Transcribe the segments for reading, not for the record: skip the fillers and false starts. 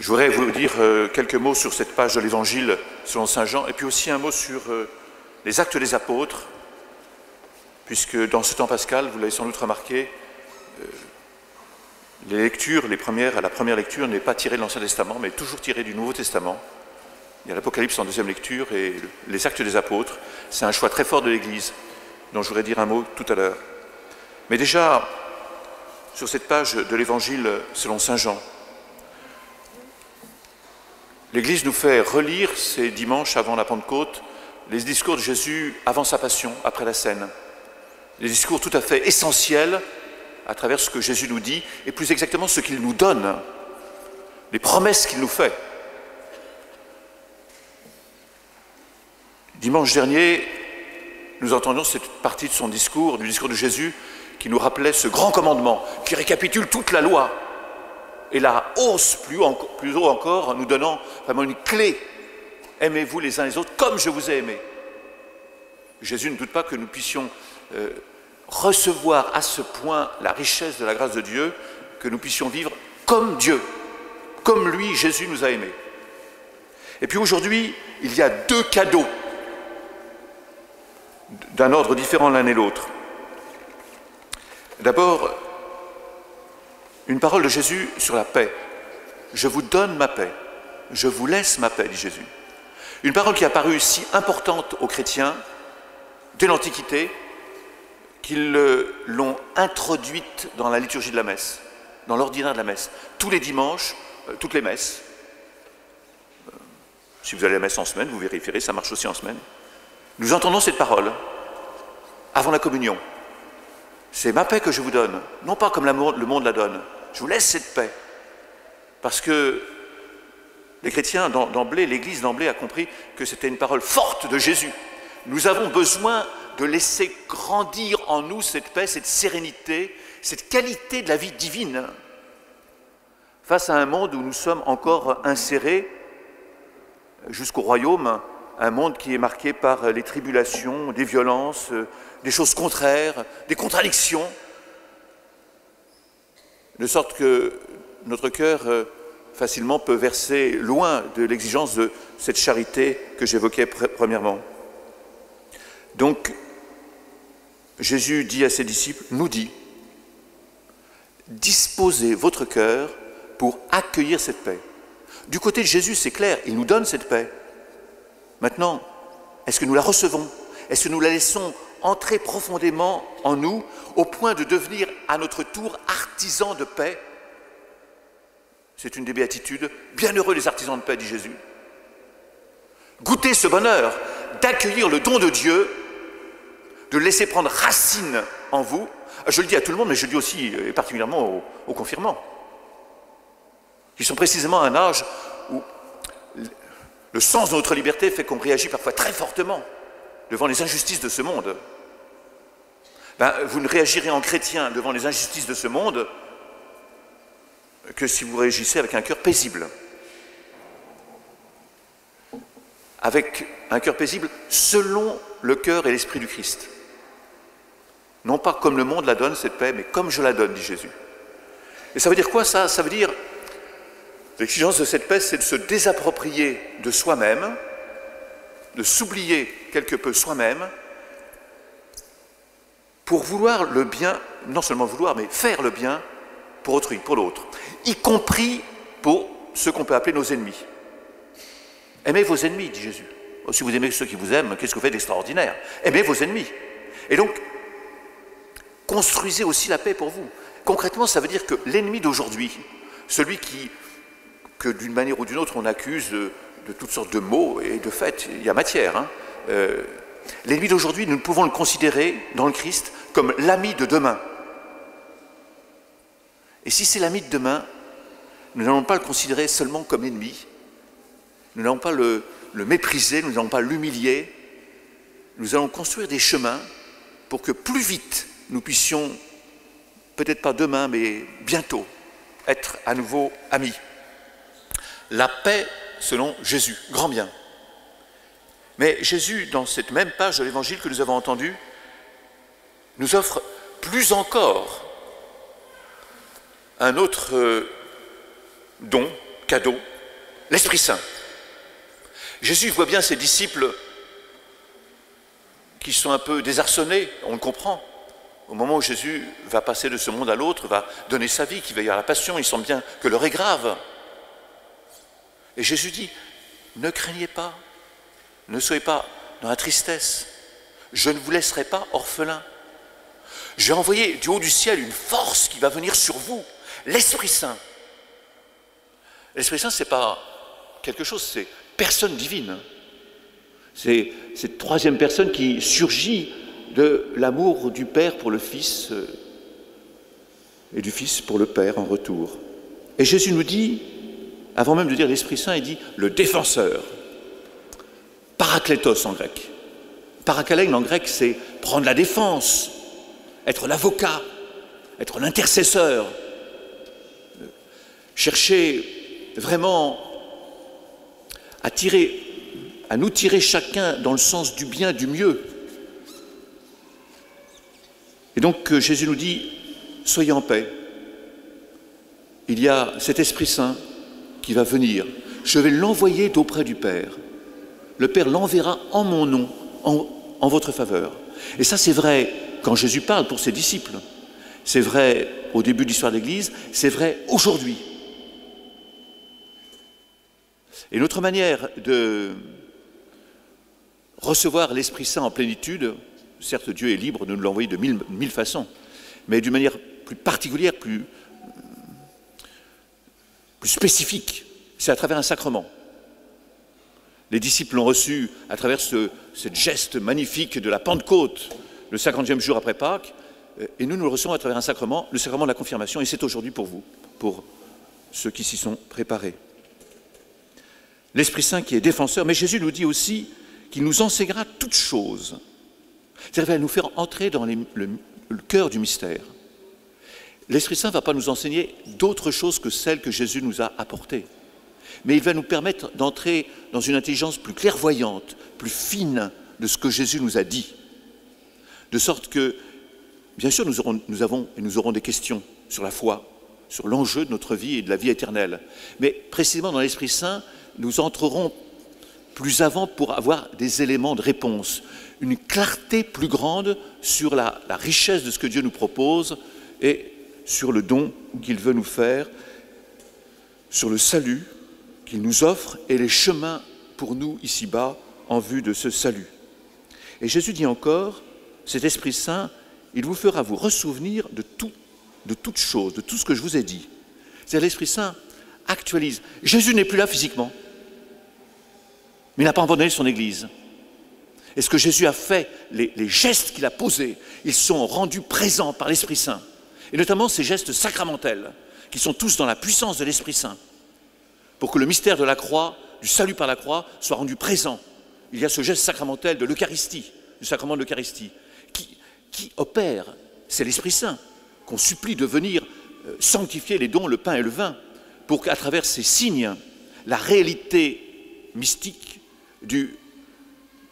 Je voudrais vous dire quelques mots sur cette page de l'Évangile selon saint Jean, et puis aussi un mot sur les actes des apôtres, puisque dans ce temps pascal, vous l'avez sans doute remarqué, les lectures, la première lecture n'est pas tirée de l'Ancien Testament, mais toujours tirée du Nouveau Testament. Il y a l'Apocalypse en deuxième lecture et les actes des apôtres. C'est un choix très fort de l'Église, dont je voudrais dire un mot tout à l'heure. Mais déjà, sur cette page de l'Évangile selon saint Jean, l'Église nous fait relire ces dimanches avant la Pentecôte les discours de Jésus avant sa passion, après la scène. Des discours tout à fait essentiels à travers ce que Jésus nous dit, et plus exactement ce qu'il nous donne, les promesses qu'il nous fait. Dimanche dernier, nous entendions cette partie de son discours, du discours de Jésus, qui nous rappelait ce grand commandement, qui récapitule toute la loi, et la hausse plus haut encore, nous donnant vraiment une clé. Aimez-vous les uns les autres comme je vous ai aimé. Jésus ne doute pas que nous puissions recevoir à ce point la richesse de la grâce de Dieu, que nous puissions vivre comme Dieu, comme lui, Jésus nous a aimés. Et puis aujourd'hui, il y a deux cadeaux d'un ordre différent l'un et l'autre. D'abord, une parole de Jésus sur la paix. Je vous donne ma paix, je vous laisse ma paix, dit Jésus. Une parole qui a paru si importante aux chrétiens dès l'Antiquité qu'ils l'ont introduite dans la liturgie de la messe, dans l'ordinaire de la messe. Tous les dimanches, toutes les messes. Si vous allez à la messe en semaine, vous vérifierez, ça marche aussi en semaine. Nous entendons cette parole avant la communion. C'est ma paix que je vous donne, non pas comme le monde la donne. Je vous laisse cette paix. Parce que les chrétiens d'emblée, l'Église d'emblée a compris que c'était une parole forte de Jésus. Nous avons besoin de laisser grandir en nous cette paix, cette sérénité, cette qualité de la vie divine face à un monde où nous sommes encore insérés jusqu'au royaume, un monde qui est marqué par les tribulations, des violences, des choses contraires, des contradictions, de sorte que notre cœur facilement peut verser loin de l'exigence de cette charité que j'évoquais premièrement. Donc, Jésus dit à ses disciples, nous dit, disposez votre cœur pour accueillir cette paix. Du côté de Jésus, c'est clair, il nous donne cette paix. Maintenant, est-ce que nous la recevons? Est-ce que nous la laissons entrer profondément en nous, au point de devenir à notre tour artisans de paix? C'est une des béatitudes. Bienheureux les artisans de paix, dit Jésus. Goûtez ce bonheur d'accueillir le don de Dieu, de le laisser prendre racine en vous. Je le dis à tout le monde, mais je le dis aussi et particulièrement aux confirmants, qui sont précisément à un âge où le sens de notre liberté fait qu'on réagit parfois très fortement devant les injustices de ce monde. Vous ne réagirez en chrétien devant les injustices de ce monde que si vous réagissez avec un cœur paisible. Avec un cœur paisible selon le cœur et l'esprit du Christ. Non pas comme le monde la donne, cette paix, mais comme je la donne, dit Jésus. Et ça veut dire quoi ça? Ça veut dire, l'exigence de cette paix, c'est de se désapproprier de soi-même, de s'oublier quelque peu soi-même, pour vouloir le bien, non seulement vouloir, mais faire le bien pour autrui, pour l'autre, y compris pour ceux qu'on peut appeler nos ennemis. Aimez vos ennemis, dit Jésus. Si vous aimez ceux qui vous aiment, qu'est-ce que vous faites d'extraordinaire? Aimez vos ennemis. Et donc, construisez aussi la paix pour vous. Concrètement, ça veut dire que l'ennemi d'aujourd'hui, celui que d'une manière ou d'une autre on accuse de toutes sortes de maux, et de fait, il y a matière, l'ennemi d'aujourd'hui, nous ne pouvons le considérer dans le Christ comme l'ami de demain. Et si c'est l'ami de demain, nous n'allons pas le considérer seulement comme ennemi, nous n'allons pas le mépriser, nous n'allons pas l'humilier, nous allons construire des chemins pour que plus vite nous puissions, peut-être pas demain, mais bientôt, être à nouveau amis. La paix selon Jésus, grand bien. Mais Jésus, dans cette même page de l'Évangile que nous avons entendue, nous offre plus encore un autre don, cadeau, l'Esprit Saint. Jésus voit bien ses disciples qui sont un peu désarçonnés, on le comprend. Au moment où Jésus va passer de ce monde à l'autre, va donner sa vie, qu'il va y avoir la passion, il sent bien que l'heure est grave. Et Jésus dit, ne craignez pas, ne soyez pas dans la tristesse, je ne vous laisserai pas orphelins. Je vais envoyer du haut du ciel une force qui va venir sur vous, l'Esprit Saint. L'Esprit Saint, ce n'est pas quelque chose, c'est personne divine. C'est cette troisième personne qui surgit de l'amour du Père pour le Fils et du Fils pour le Père en retour. Et Jésus nous dit, avant même de dire l'Esprit Saint, il dit le défenseur, paraklétos en grec. Parakalène en grec, c'est prendre la défense, être l'avocat, être l'intercesseur, chercher vraiment à nous tirer chacun dans le sens du bien, du mieux. Et donc Jésus nous dit, soyez en paix. Il y a cet Esprit Saint qui va venir. Je vais l'envoyer d'auprès du Père. Le Père l'enverra en mon nom, en votre faveur. Et ça c'est vrai quand Jésus parle pour ses disciples. C'est vrai au début de l'histoire de l'Église, c'est vrai aujourd'hui. Et notre manière de recevoir l'Esprit Saint en plénitude, certes Dieu est libre de nous l'envoyer de mille façons, mais d'une manière plus particulière, plus spécifique, c'est à travers un sacrement. Les disciples l'ont reçu à travers ce geste magnifique de la Pentecôte, le 50e jour après Pâques, et nous le recevons à travers un sacrement, le sacrement de la confirmation, et c'est aujourd'hui pour vous, pour ceux qui s'y sont préparés. L'Esprit Saint qui est défenseur, mais Jésus nous dit aussi qu'il nous enseignera toutes choses. C'est-à-dire qu'il va nous faire entrer dans le cœur du mystère. L'Esprit Saint ne va pas nous enseigner d'autres choses que celles que Jésus nous a apportées. Mais il va nous permettre d'entrer dans une intelligence plus clairvoyante, plus fine de ce que Jésus nous a dit. De sorte que, bien sûr, nous aurons des questions sur la foi, sur l'enjeu de notre vie et de la vie éternelle. Mais précisément dans l'Esprit Saint, nous entrerons plus avant pour avoir des éléments de réponse, une clarté plus grande sur la richesse de ce que Dieu nous propose et sur le don qu'il veut nous faire, sur le salut qu'il nous offre et les chemins pour nous ici-bas en vue de ce salut. Et Jésus dit encore, cet Esprit Saint, il vous fera vous ressouvenir de toute chose, de tout ce que je vous ai dit. C'est-à-dire l'Esprit Saint actualise. Jésus n'est plus là physiquement, mais il n'a pas abandonné son Église. Et ce que Jésus a fait, les gestes qu'il a posés, ils sont rendus présents par l'Esprit Saint. Et notamment ces gestes sacramentels, qui sont tous dans la puissance de l'Esprit Saint, pour que le mystère de la croix, du salut par la croix, soit rendu présent. Il y a ce geste sacramentel de l'Eucharistie, du sacrement de l'Eucharistie, qui opère, c'est l'Esprit Saint, qu'on supplie de venir sanctifier les dons, le pain et le vin, pour qu'à travers ces signes, la réalité mystique du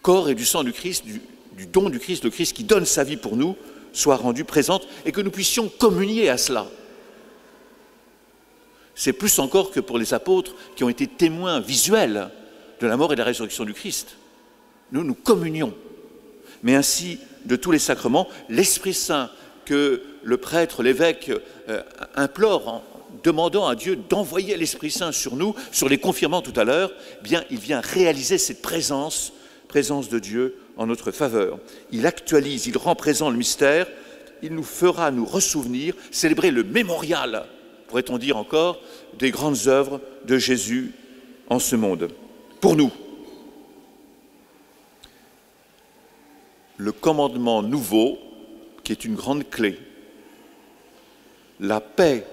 corps et du sang du Christ, du don du Christ, le Christ qui donne sa vie pour nous, soit rendue présente et que nous puissions communier à cela. C'est plus encore que pour les apôtres qui ont été témoins visuels de la mort et de la résurrection du Christ. Nous communions. Mais ainsi, de tous les sacrements, l'Esprit Saint que le prêtre, l'évêque implore en demandant à Dieu d'envoyer l'Esprit Saint sur nous, sur les confirmants tout à l'heure, eh bien, il vient réaliser cette présence de Dieu en notre faveur. Il actualise, il rend présent le mystère, il nous fera nous ressouvenir, célébrer le mémorial, pourrait-on dire encore, des grandes œuvres de Jésus en ce monde. Pour nous, le commandement nouveau, qui est une grande clé, la paix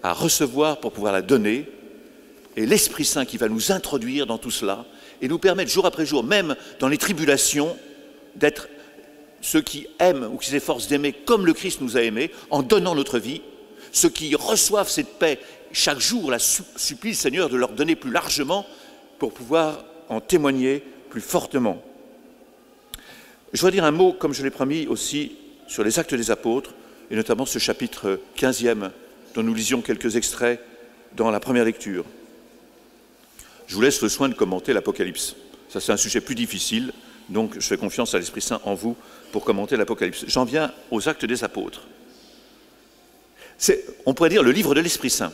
à recevoir pour pouvoir la donner, et l'Esprit Saint qui va nous introduire dans tout cela, et nous permettre jour après jour, même dans les tribulations, d'être ceux qui aiment ou qui s'efforcent d'aimer comme le Christ nous a aimés, en donnant notre vie, ceux qui reçoivent cette paix, chaque jour la supplie le Seigneur de leur donner plus largement pour pouvoir en témoigner plus fortement. Je voudrais dire un mot, comme je l'ai promis aussi, sur les Actes des Apôtres, et notamment ce chapitre 15e, dont nous lisions quelques extraits dans la première lecture. Je vous laisse le soin de commenter l'Apocalypse. Ça, c'est un sujet plus difficile, donc je fais confiance à l'Esprit Saint en vous pour commenter l'Apocalypse. J'en viens aux Actes des Apôtres. On pourrait dire le livre de l'Esprit Saint.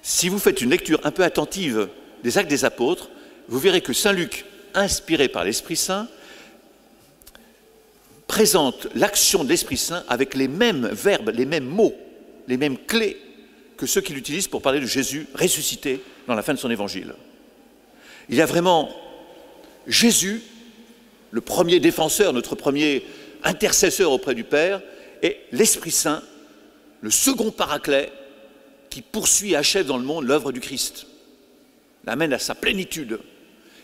Si vous faites une lecture un peu attentive des Actes des Apôtres, vous verrez que Saint Luc, inspiré par l'Esprit Saint, présente l'action de l'Esprit Saint avec les mêmes verbes, les mêmes mots, les mêmes clés que ceux qu'il utilise pour parler de Jésus ressuscité dans la fin de son évangile. Il y a vraiment Jésus, le premier défenseur, notre premier intercesseur auprès du Père, et l'Esprit Saint, le second paraclet, qui poursuit et achève dans le monde l'œuvre du Christ, l'amène à sa plénitude.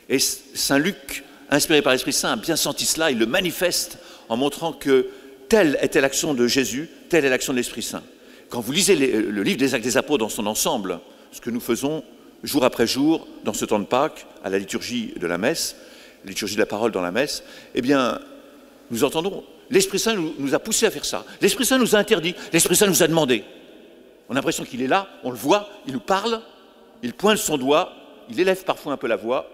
Et Saint Luc, inspiré par l'Esprit Saint, a bien senti cela, il le manifeste en montrant que telle était l'action de Jésus, telle est l'action de l'Esprit Saint. Quand vous lisez le livre des Actes des Apôtres dans son ensemble, ce que nous faisons jour après jour dans ce temps de Pâques, à la liturgie de la messe, liturgie de la parole dans la messe, eh bien, nous entendons, l'Esprit Saint nous a poussés à faire ça. L'Esprit Saint nous a interdit, l'Esprit Saint nous a demandé. On a l'impression qu'il est là, on le voit, il nous parle, il pointe son doigt, il élève parfois un peu la voix,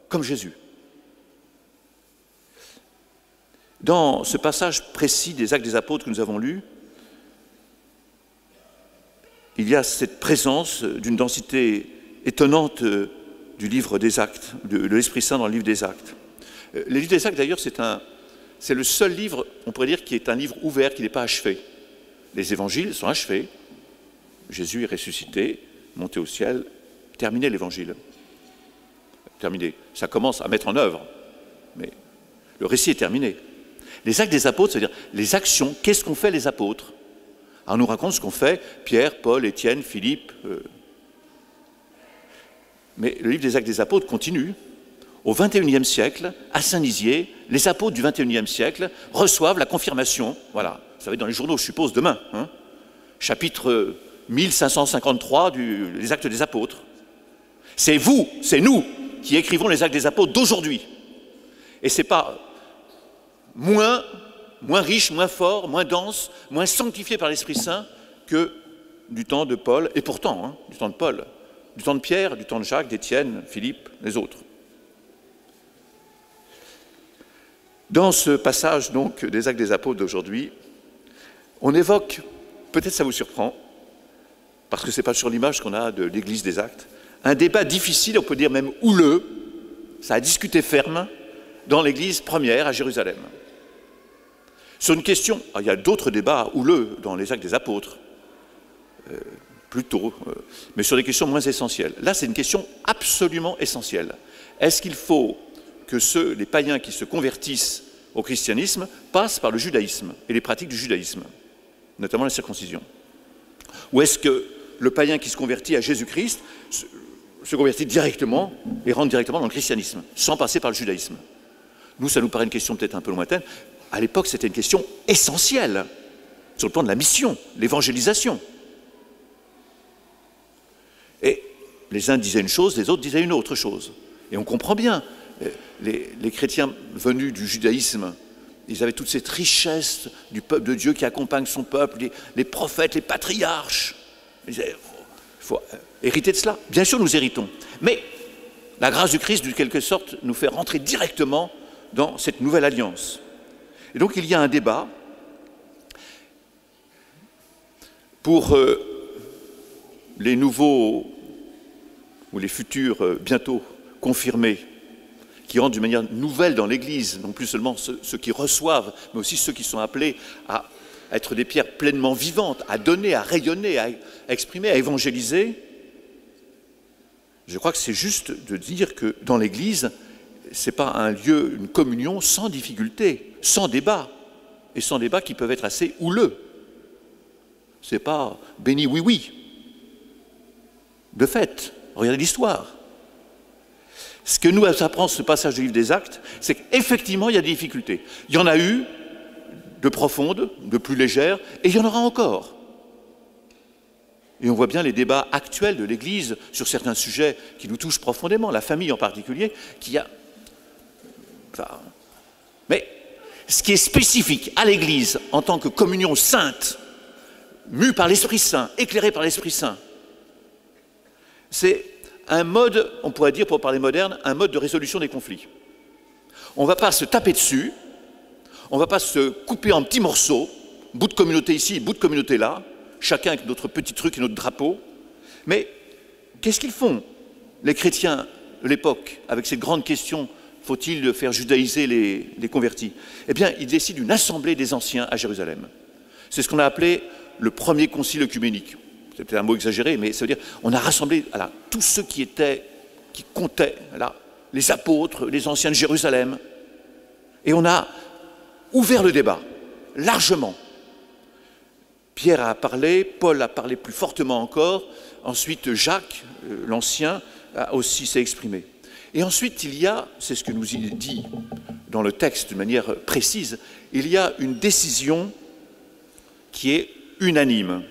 comme Jésus. Dans ce passage précis des Actes des Apôtres que nous avons lu, il y a cette présence d'une densité étonnante du livre des Actes, de l'Esprit Saint dans le livre des Actes. Le livre des Actes, d'ailleurs, c'est le seul livre, on pourrait dire, qui est un livre ouvert, qui n'est pas achevé. Les évangiles sont achevés. Jésus est ressuscité, monté au ciel, terminé l'évangile. Terminé. Ça commence à mettre en œuvre, mais le récit est terminé. Les Actes des Apôtres, c'est-à-dire les actions, qu'est-ce qu'ont fait les apôtres? Alors on nous raconte ce qu'ont fait Pierre, Paul, Étienne, Philippe. Mais le livre des Actes des Apôtres continue. Au XXIe siècle, à Saint-Nizier, les apôtres du XXIe siècle reçoivent la confirmation. Voilà, ça va être dans les journaux, je suppose, demain. Hein, chapitre 1553 des Actes des Apôtres. C'est vous, c'est nous qui écrivons les Actes des Apôtres d'aujourd'hui. Et ce n'est pas moins riche, moins fort, moins dense, moins sanctifié par l'Esprit Saint que du temps de Paul, et pourtant, hein, du temps de Paul, du temps de Pierre, du temps de Jacques, d'Étienne, Philippe, les autres. Dans ce passage donc des Actes des Apôtres d'aujourd'hui, on évoque, peut-être ça vous surprend, parce que ce n'est pas sur l'image qu'on a de l'Église des Actes, un débat difficile, on peut dire même houleux, ça a discuté ferme, dans l'Église première à Jérusalem. Sur une question, il y a d'autres débats houleux dans les Actes des Apôtres, plutôt, mais sur des questions moins essentielles. Là, c'est une question absolument essentielle. Est-ce qu'il faut que les païens qui se convertissent au christianisme passent par le judaïsme et les pratiques du judaïsme, notamment la circoncision? Ou est-ce que le païen qui se convertit à Jésus-Christ se convertit directement et rentre directement dans le christianisme, sans passer par le judaïsme? Nous, ça nous paraît une question peut-être un peu lointaine. À l'époque, c'était une question essentielle sur le plan de la mission, l'évangélisation. Et les uns disaient une chose, les autres disaient une autre chose. Et on comprend bien, les chrétiens venus du judaïsme, ils avaient toute cette richesse du peuple de Dieu qui accompagne son peuple, les prophètes, les patriarches. Ils disaient, il faut hériter de cela. Bien sûr, nous héritons. Mais la grâce du Christ, de quelque sorte, nous fait rentrer directement dans cette nouvelle alliance. Et donc, il y a un débat pour les nouveaux ou les futurs bientôt confirmés qui rentrent d'une manière nouvelle dans l'Église, non plus seulement ceux qui reçoivent, mais aussi ceux qui sont appelés à être des pierres pleinement vivantes, à donner, à rayonner, à exprimer, à évangéliser. Je crois que c'est juste de dire que dans l'Église, ce n'est pas un lieu, une communion sans difficulté, sans débat, et sans débat qui peuvent être assez houleux. Ce n'est pas béni oui. De fait, regardez l'histoire. Ce que nous apprend ce passage du livre des Actes, c'est qu'effectivement, il y a des difficultés. Il y en a eu de profondes, de plus légères, et il y en aura encore. Et on voit bien les débats actuels de l'Église sur certains sujets qui nous touchent profondément, la famille en particulier, mais ce qui est spécifique à l'Église en tant que communion sainte, mue par l'Esprit Saint, éclairée par l'Esprit Saint, c'est un mode, on pourrait dire pour parler moderne, un mode de résolution des conflits. On ne va pas se taper dessus, on ne va pas se couper en petits morceaux, bout de communauté ici, bout de communauté là, chacun avec notre petit truc et notre drapeau. Mais qu'est-ce qu'ils font, les chrétiens de l'époque, avec cette grande question, faut-il faire judaïser les convertis? Eh bien, ils décident d'une assemblée des anciens à Jérusalem. C'est ce qu'on a appelé le premier concile œcuménique. C'est peut-être un mot exagéré, mais ça veut dire on a rassemblé voilà, tous ceux qui comptaient, voilà, les apôtres, les anciens de Jérusalem, et on a ouvert le débat, largement. Pierre a parlé, Paul a parlé plus fortement encore, ensuite Jacques, l'ancien, aussi s'est exprimé. Et ensuite il y a, c'est ce que nous dit dans le texte de manière précise, il y a une décision qui est unanime.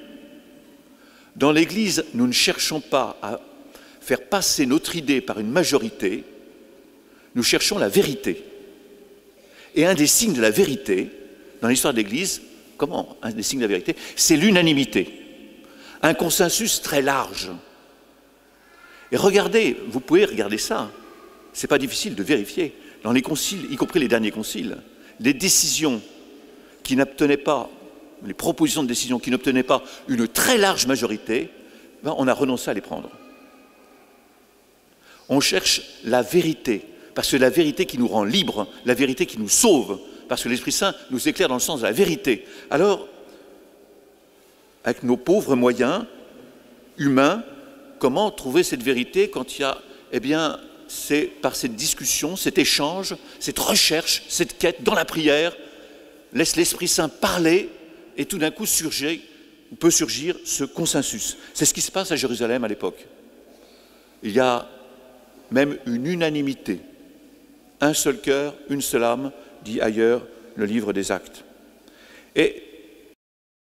Dans l'Église, nous ne cherchons pas à faire passer notre idée par une majorité, nous cherchons la vérité. Et un des signes de la vérité, dans l'histoire de l'Église, comment un des signes de la vérité? C'est l'unanimité, un consensus très large. Et regardez, vous pouvez regarder ça, c'est pas difficile de vérifier. Dans les conciles, y compris les derniers conciles, les décisions qui n'obtenaient pas, les propositions de décision qui n'obtenaient pas une très large majorité, ben on a renoncé à les prendre. On cherche la vérité, parce que la vérité qui nous rend libres, la vérité qui nous sauve, parce que l'Esprit Saint nous éclaire dans le sens de la vérité. Alors, avec nos pauvres moyens humains, comment trouver cette vérité quand il y a, eh bien, c'est par cette discussion, cet échange, cette recherche, cette quête dans la prière, laisse l'Esprit Saint parler et tout d'un coup peut surgir ce consensus. C'est ce qui se passe à Jérusalem à l'époque. Il y a même une unanimité, un seul cœur, une seule âme, dit ailleurs le livre des Actes. Et